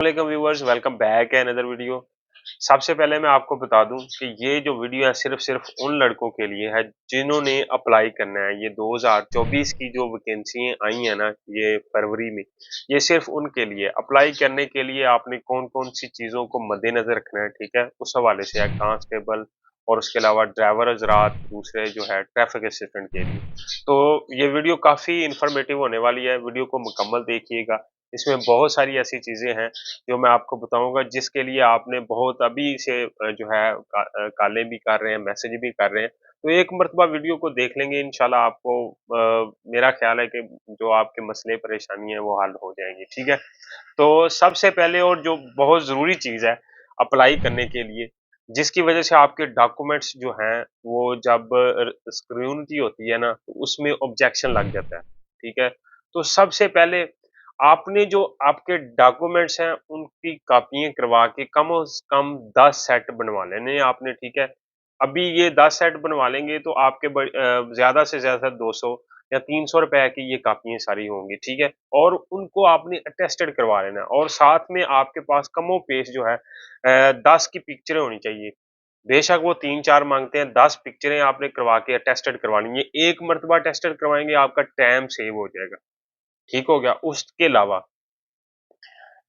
वालेकुम viewers, welcome back है another video. सबसे पहले मैं आपको बता दूं कि ये जो वीडियो है सिर्फ उन लड़कों के लिए है जिन्होंने अप्लाई करना है। ये 2024 की जो वैकेंसी आई है ना, ये फरवरी में, ये सिर्फ उनके लिए अप्लाई करने के लिए आपने कौन कौन सी चीजों को मद्देनजर रखना है, ठीक है, उस हवाले से है कांस्टेबल और उसके अलावा ड्राइवर हजरात, दूसरे जो है ट्रैफिक असिस्टेंट के लिए। तो ये वीडियो काफी इंफॉर्मेटिव होने वाली है, वीडियो को मुकम्मल देखिएगा। इसमें बहुत सारी ऐसी चीजें हैं जो मैं आपको बताऊंगा, जिसके लिए आपने बहुत अभी से जो है कॉलें भी कर रहे हैं, मैसेज भी कर रहे हैं। तो एक मर्तबा वीडियो को देख लेंगे, इंशाल्लाह आपको मेरा ख्याल है कि जो आपके मसले परेशानी है वो हल हो जाएंगी, ठीक है। तो सबसे पहले और जो बहुत जरूरी चीज है अप्लाई करने के लिए, जिसकी वजह से आपके डॉक्यूमेंट्स जो हैं वो जब स्क्रूनिटी होती है ना, तो उसमें ऑब्जेक्शन लग जाता है, ठीक है। तो सबसे पहले आपने जो आपके डॉक्यूमेंट्स हैं उनकी कॉपियां करवा के कम से कम 10 सेट बनवा लेने हैं आपने, ठीक है। अभी ये 10 सेट बनवा लेंगे तो आपके ज्यादा से ज्यादा 200 या 300 रुपए की ये कॉपियां सारी होंगी, ठीक है। और उनको आपने अटेस्टेड करवा लेना है, और साथ में आपके पास कमो पेश जो है 10 की पिक्चरें होनी चाहिए। बेशक वो 3-4 मांगते हैं, 10 पिक्चरें आपने करवा के अटेस्टेड करवानी है। एक मर्तबा अटेस्टेड करवाएंगे, आपका टाइम सेव हो जाएगा, ठीक हो गया। उसके अलावा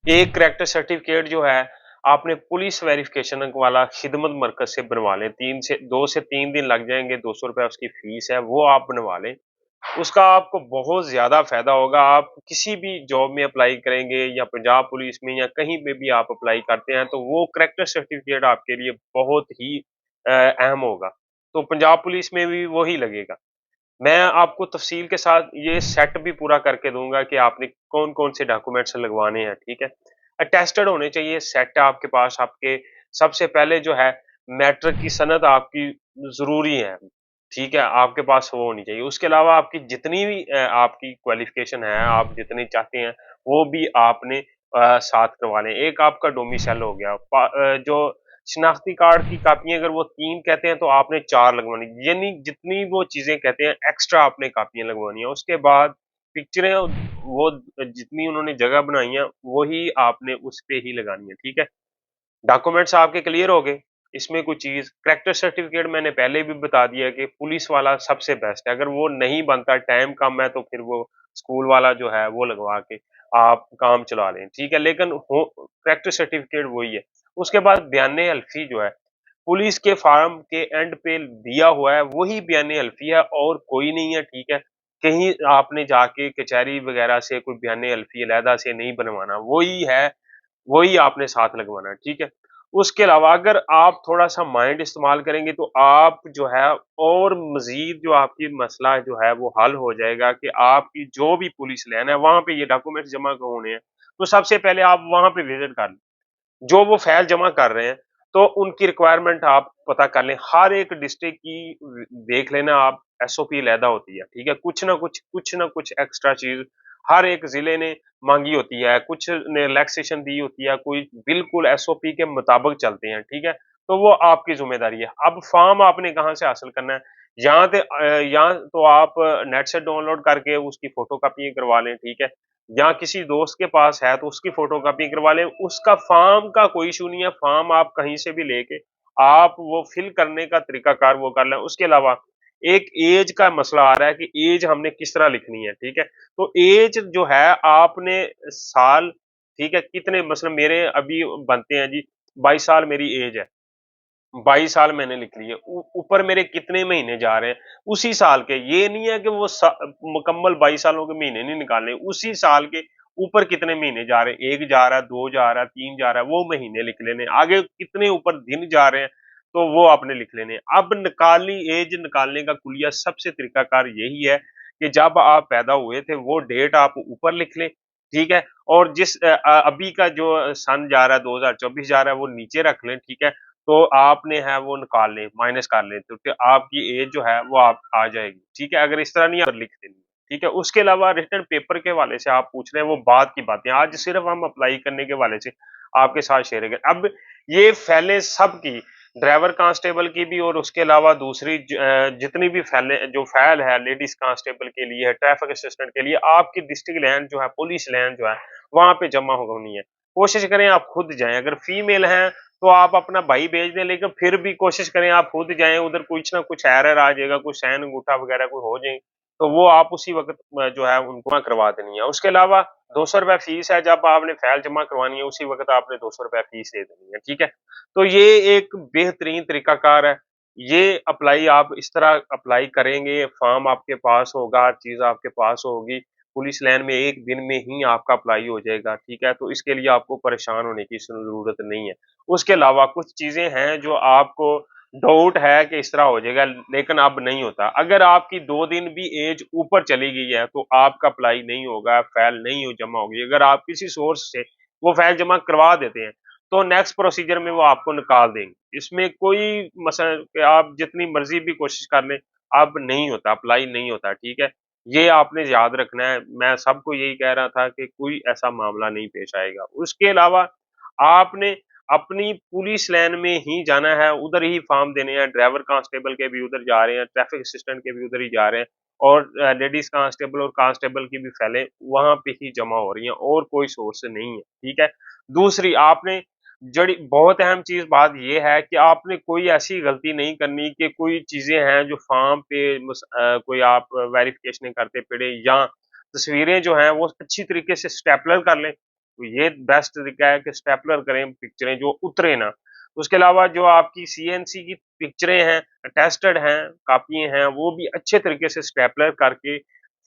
एक करैक्टर सर्टिफिकेट जो है आपने पुलिस वेरिफिकेशन वाला खिदमत मरकज से बनवा लें। 2 से 3 दिन लग जाएंगे, 200 रुपए उसकी फीस है, वो आप बनवा लें। उसका आपको बहुत ज्यादा फायदा होगा। आप किसी भी जॉब में अप्लाई करेंगे या पंजाब पुलिस में या कहीं पे भी आप अप्लाई करते हैं, तो वो करैक्टर सर्टिफिकेट आपके लिए बहुत ही अहम होगा। तो पंजाब पुलिस में भी वही लगेगा। मैं आपको तफसील के साथ ये सेट भी पूरा करके दूंगा कि आपने कौन कौन से डॉक्यूमेंट्स लगवाने हैं, ठीक है। अटेस्टेड होने चाहिए सेट आपके पास। आपके सबसे पहले जो है मैट्रिक की सनद आपकी जरूरी है, ठीक है, आपके पास वो होनी चाहिए। उसके अलावा आपकी जितनी भी आपकी क्वालिफिकेशन है, आप जितनी चाहते हैं वो भी आपने साथ करवा लें। एक आपका डोमिसाइल हो गया, जो शिनाख्ती कार्ड की कापियां अगर वो 3 कहते हैं तो आपने 4 लगवानी, यानी जितनी वो चीजें कहते हैं एक्स्ट्रा आपने कापियां लगवानी है। उसके बाद पिक्चरें वो जितनी उन्होंने जगह बनाई है वही आपने उस पे ही लगानी है, ठीक है। डॉक्यूमेंट्स आपके क्लियर हो गए। इसमें कुछ चीज करैक्टर सर्टिफिकेट मैंने पहले भी बता दिया कि पुलिस वाला सबसे बेस्ट है। अगर वो नहीं बनता, टाइम कम है, तो फिर वो स्कूल वाला जो है वो लगवा के आप काम चला लें, ठीक है। लेकिन हो करैक्टर सर्टिफिकेट वही है। उसके बाद बयान हल्फी जो है पुलिस के फार्म के एंड पे दिया हुआ है, वही बयान हल्फी है और कोई नहीं है, ठीक है। कहीं आपने जाके कचहरी वगैरह से कोई बयान हल्फी अलहदा से नहीं बनवाना, वही है, वही आपने साथ लगवाना है, ठीक है। उसके अलावा अगर आप थोड़ा-सा माइंड इस्तेमाल करेंगे तो आप जो है और मज़ीद जो आपकी मसला जो है वो हल हो जाएगा कि आपकी जो भी पुलिस लाइन है वहाँ पे ये डॉक्यूमेंट्स जमा होने हैं। तो सबसे पहले आप वहाँ पे विज़िट कर लें। जो वो फाइल जमा कर रहे हैं, तो उनकी रिक्वायरमेंट आप पता कर लें। हर एक डिस्ट्रिक्ट की देख लेना आप, एसओपी अलहदा होती है, ठीक है। कुछ ना कुछ एक्स्ट्रा चीज़ हर एक ज़िले ने माँगी होती है, कुछ ने रिलैक्सेशन दी होती है, कोई बिल्कुल एसओपी के मुताबिक चलते हैं, ठीक है। तो वो आपकी ज़िम्मेदारी है। अब फॉर्म आपने कहाँ से हासिल करना है? यहाँ तो आप नेट से डाउनलोड करके उसकी फ़ोटोकॉपी करवा लें, ठीक है। या किसी दोस्त के पास है तो उसकी फोटोकॉपी करवा लें। उसका फॉर्म का कोई इशू नहीं है, फॉर्म आप कहीं से भी लेके आप वो फिल करने का तरीकाकार वो कर लें। उसके अलावा एक एज का मसला आ रहा है कि एज हमने किस तरह लिखनी है, ठीक है। तो एज जो है आपने साल, ठीक है, कितने, मतलब मेरे अभी बनते हैं जी 22 साल मेरी एज है। 22 साल मैंने लिख लिए, ऊपर मेरे कितने महीने जा रहे हैं उसी साल के। ये नहीं है कि वो मुकम्मल 22 सालों के महीने नहीं निकालने, उसी साल के ऊपर कितने महीने जा रहे हैं, 1 जा रहा है, 2 जा रहा है, 3 जा रहा है, वो महीने लिख लेने। आगे कितने ऊपर दिन जा रहे हैं तो वो आपने लिख लेने। अब निकालनी, एज निकालने का कुलिया सबसे तरीकाकार यही है कि जब आप पैदा हुए थे वो डेट आप ऊपर लिख लें, ठीक है। और जिस अभी का जो सन जा रहा है 2024 जा रहा है वो नीचे रख लें, ठीक है। तो आपने है वो निकाल लें, माइनस कर लें, तो फिर आपकी एज जो है वो आप आ जाएगी, ठीक है। अगर इस तरह नहीं, अगर लिख देनी है, ठीक है। उसके अलावा रिटन पेपर के हवाले से आप पूछ रहे हैं, वो बात की बातें आज सिर्फ हम अप्लाई करने के हवाले से आपके साथ शेयर करें। अब ये फैले सबकी, ड्राइवर कांस्टेबल की भी और उसके अलावा दूसरी जितनी भी फैले जो फैल है लेडीज कांस्टेबल के लिए है, ट्रैफिक असिस्टेंट के लिए, आपकी डिस्ट्रिक्ट लाइन जो है, पुलिस लाइन जो है, वहां पे जमा होनी है। कोशिश करें आप खुद जाएँ। अगर फीमेल हैं तो आप अपना भाई भेज दें, लेकिन फिर भी कोशिश करें आप खुद जाएँ, उधर कुछ ना कुछ एरर आ जाएगा, कुछ साइन अंगूठा वगैरह कोई हो जाए, तो वो आप उसी वक़्त जो है उनको जमा करवा देनी है। उसके अलावा ₹200 फीस है, जब आपने फाइल जमा करवानी है उसी वक़्त आपने ₹200 फीस दे देनी है, ठीक है? तो ये एक बेहतरीन तरीकाकार है। ये अप्लाई आप इस तरह अप्लाई करेंगे, फॉर्म आपके पास होगा, हर चीज़ आपके पास होगी, पुलिस लाइन में 1 दिन में ही आपका अप्लाई हो जाएगा, ठीक है? तो इसके लिए आपको परेशान होने की ज़रूरत नहीं है। उसके अलावा कुछ चीज़ें हैं जो आपको डाउट है कि इस तरह हो जाएगा, लेकिन अब नहीं होता। अगर आपकी 2 दिन भी ऐज ऊपर चली गई है, तो आपका अप्लाई नहीं होगा, फाइल नहीं जमा होगी। अगर आप किसी सोर्स से वो फाइल जमा करवा देते हैं, तो नेक्स्ट प्रोसीजर में वो आपको निकाल देंगे। इसमें कोई मसला कि आप जितनी मर्ज़ी भी कोशिश कर लें, अब नहीं होता, अप्लाई नहीं होता, ठीक है? ये आपने याद रखना है। मैं सबको यही कह रहा था कि कोई ऐसा मामला नहीं पेश आएगा। उसके अलावा आपने अपनी पुलिस लाइन में ही जाना है, उधर ही फॉर्म देने हैं, ड्राइवर कांस्टेबल के भी उधर जा रहे हैं, ट्रैफिक असिस्टेंट के भी उधर ही जा रहे हैं और लेडीज़ कांस्टेबल और कांस्टेबल की भी फाइलें वहाँ पे ही जमा हो रही हैं और कोई सोर्स नहीं है, ठीक है? दूसरी आपने जड़ी बहुत अहम चीज़ बात ये है कि आपने कोई ऐसी गलती नहीं करनी कि कोई चीज़ें हैं जो फॉर्म पे कोई आप वेरिफ़िकेशन करते पड़े या तस्वीरें जो हैं वो अच्छी तरीके से स्टेपलर कर लें। तो ये बेस्ट तरीका है कि स्टेपलर करें पिक्चरें जो उतरे ना। उसके अलावा जो आपकी सीएनसी की पिक्चरें हैं, अटेस्टेड हैं, कॉपियाँ हैं, वो भी अच्छे तरीके से स्टेपलर करके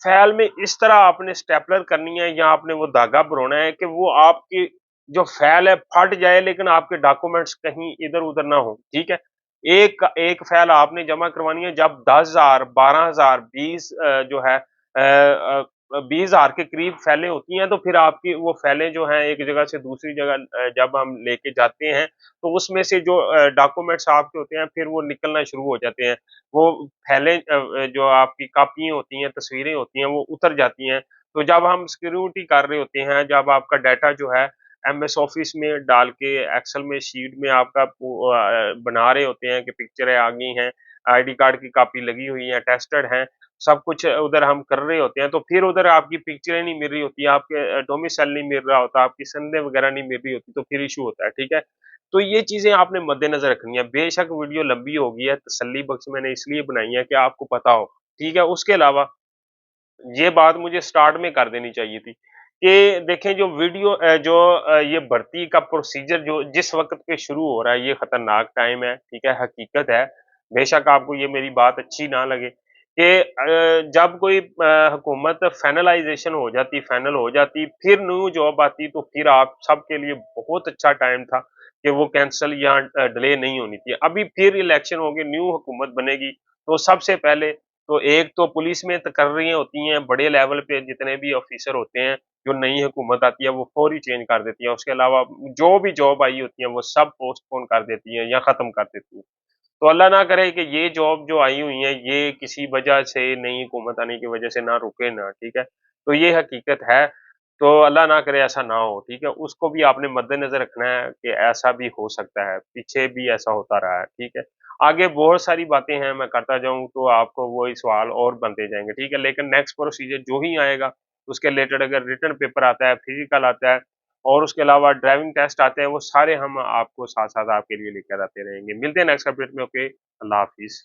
फ़ाइल में इस तरह आपने स्टेपलर करनी है या आपने वो धागा परोना है कि वो आपकी जो फ़ाइल है फट जाए लेकिन आपके डॉक्यूमेंट्स कहीं इधर-उधर ना हो, ठीक है? एक एक फ़ाइल आपने जमा करवानी है जब 10,000, 12,000, 20 जो है 20,000 के करीब फ़ाइलें होती हैं, तो फिर आपकी वो फ़ाइलें जो हैं एक जगह से दूसरी जगह जब हम लेके जाते हैं, तो उसमें से जो डॉक्यूमेंट्स आपके होते हैं, फिर वो निकलना शुरू हो जाते हैं। वो फ़ाइलें जो आपकी कॉपी होती हैं, तस्वीरें होती हैं, वो उतर जाती हैं। तो जब हम सिक्योरिटी कर रहे होते हैं, जब आपका डाटा जो है एमएस ऑफिस में डाल के एक्सेल में शीट में आपका बना रहे होते हैं कि पिक्चरें आ गई हैं, आईडी कार्ड की कॉपी लगी हुई है, अटेस्टेड हैं, सब कुछ उधर हम कर रहे होते हैं, तो फिर उधर आपकी पिक्चरें नहीं मिल रही होती, आपके डोमिसाइल नहीं मिल रहा होता, आपकी संदेह वगैरह नहीं मिल रही होती, तो फिर इश्यू होता है, ठीक है? तो ये चीज़ें आपने मद्देनज़र रखनी है। बेशक वीडियो लंबी हो गई है, तसल्ली बख्श मैंने इसलिए बनाई है कि आपको पता हो, ठीक है? उसके अलावा ये बात मुझे स्टार्ट में कर देनी चाहिए थी कि देखें जो वीडियो ये भर्ती का प्रोसीजर जो जिस वक़्त पे शुरू हो रहा है, ये खतरनाक टाइम है, ठीक है? हकीकत है। बेशक आपको ये मेरी बात अच्छी ना लगे कि जब कोई हुकूमत फाइनलाइज़ेशन हो जाती, फाइनल हो जाती, फिर न्यू जॉब आती, तो फिर आप सबके लिए बहुत अच्छा टाइम था कि वो कैंसल या डिले नहीं होनी थी। अभी फिर इलेक्शन होंगे, न्यू हुकूमत बनेगी, तो सबसे पहले तो एक तो पुलिस में तकर्रियाँ होती हैं, बड़े लेवल पे जितने भी ऑफ़िसर होते हैं, जो नई हुकूमत आती है वो फौरी चेंज कर देती है। उसके अलावा जो भी जॉब आई होती है वो सब पोस्टपोन कर देती है या ख़त्म कर देती है। तो अल्लाह ना करे कि ये जॉब जो आई हुई है ये किसी वजह से नई हुकूमत आने की वजह से ना रुके ना, ठीक है? तो ये हकीकत है, तो अल्लाह ना करे ऐसा ना हो, ठीक है? उसको भी आपने मद्देनज़र रखना है कि ऐसा भी हो सकता है, पीछे भी ऐसा होता रहा है, ठीक है? आगे बहुत सारी बातें हैं, मैं करता जाऊँ तो आपको वही सवाल और बनते जाएँगे, ठीक है? लेकिन नेक्स्ट प्रोसीजर जो ही आएगा, उसके रिलेटेड अगर रिटन पेपर आता है, फिज़िकल आता है और उसके अलावा ड्राइविंग टेस्ट आते हैं, वो सारे हम आपको साथ-साथ आपके लिए लेकर आते रहेंगे। मिलते हैं नेक्स्ट अपडेट में, ओके, अल्लाह हाफ़िज़।